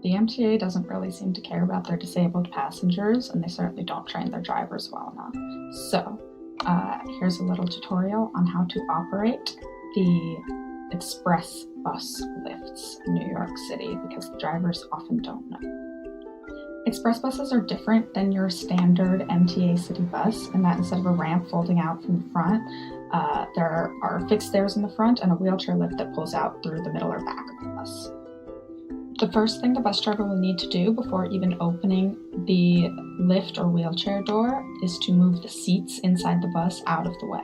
The MTA doesn't really seem to care about their disabled passengers, and they certainly don't train their drivers well enough. So here's a little tutorial on how to operate the express bus lifts in New York City, because the drivers often don't know. Express buses are different than your standard MTA city bus in that instead of a ramp folding out from the front, there are fixed stairs in the front and a wheelchair lift that pulls out through the middle or back of the bus. The first thing the bus driver will need to do before even opening the lift or wheelchair door is to move the seats inside the bus out of the way.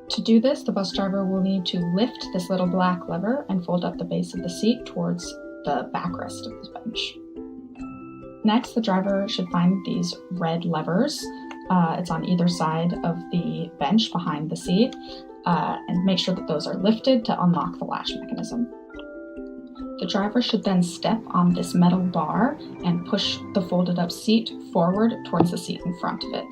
To do this, the bus driver will need to lift this little black lever and fold up the base of the seat towards the backrest of the bench. Next, the driver should find these red levers. It's on either side of the bench behind the seat, and make sure that those are lifted to unlock the latch mechanism. The driver should then step on this metal bar and push the folded up seat forward towards the seat in front of it.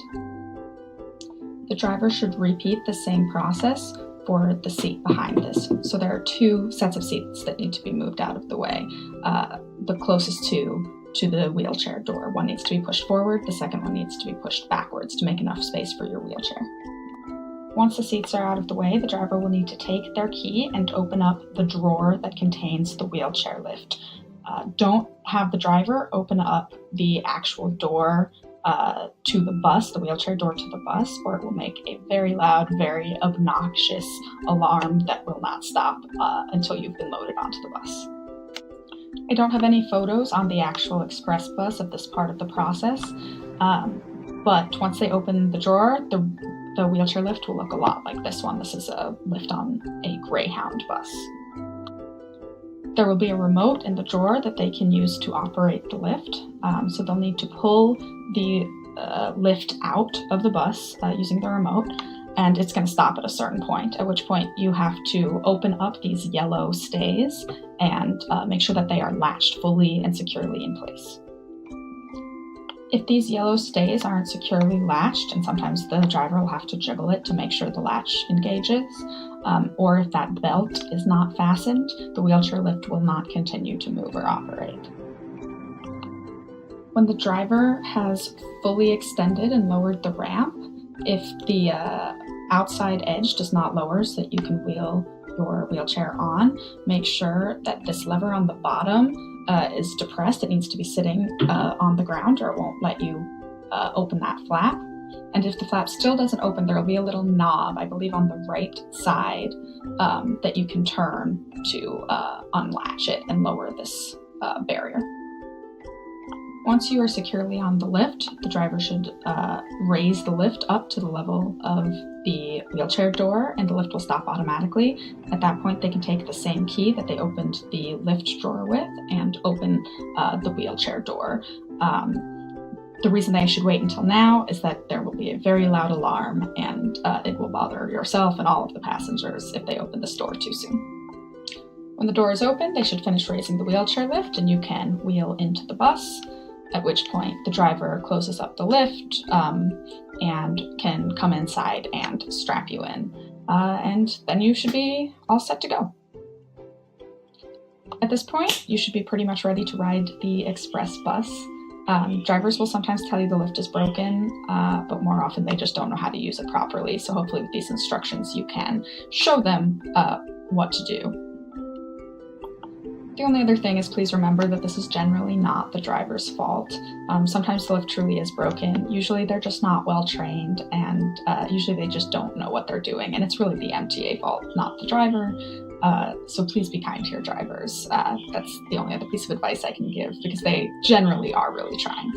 The driver should repeat the same process for the seat behind this. So there are two sets of seats that need to be moved out of the way. The closest to the wheelchair door. One needs to be pushed forward, the second one needs to be pushed backwards to make enough space for your wheelchair. Once the seats are out of the way, the driver will need to take their key and open up the drawer that contains the wheelchair lift. Don't have the driver open up the actual door to the bus, the wheelchair door to the bus, or it will make a very loud, very obnoxious alarm that will not stop until you've been loaded onto the bus. I don't have any photos on the actual express bus of this part of the process, but once they open the drawer, the wheelchair lift will look a lot like this one. This is a lift on a Greyhound bus. There will be a remote in the drawer that they can use to operate the lift, so they'll need to pull the lift out of the bus using the remote, and it's going to stop at a certain point, at which point you have to open up these yellow stays and make sure that they are latched fully and securely in place. If these yellow stays aren't securely latched, and sometimes the driver will have to jiggle it to make sure the latch engages, or if that belt is not fastened, the wheelchair lift will not continue to move or operate. When the driver has fully extended and lowered the ramp, if the outside edge does not lower so that you can wheel your wheelchair on, make sure that this lever on the bottom is depressed. It needs to be sitting on the ground, or it won't let you open that flap. And if the flap still doesn't open, there will be a little knob, I believe on the right side, that you can turn to unlatch it and lower this barrier. Once you are securely on the lift, the driver should raise the lift up to the level of the wheelchair door, and the lift will stop automatically. At that point, they can take the same key that they opened the lift drawer with and open the wheelchair door. The reason they should wait until now is that there will be a very loud alarm, and it will bother yourself and all of the passengers if they open this door too soon. When the door is open, they should finish raising the wheelchair lift, and you can wheel into the bus, at which point the driver closes up the lift and can come inside and strap you in. And then you should be all set to go. At this point, you should be pretty much ready to ride the express bus. Drivers will sometimes tell you the lift is broken, but more often they just don't know how to use it properly. So hopefully with these instructions, you can show them what to do. The only other thing is, please remember that this is generally not the driver's fault. Sometimes the lift truly is broken. Usually they're just not well trained, and usually they just don't know what they're doing. And it's really the MTA fault, not the driver. So please be kind to your drivers. That's the only other piece of advice I can give, because they generally are really trying.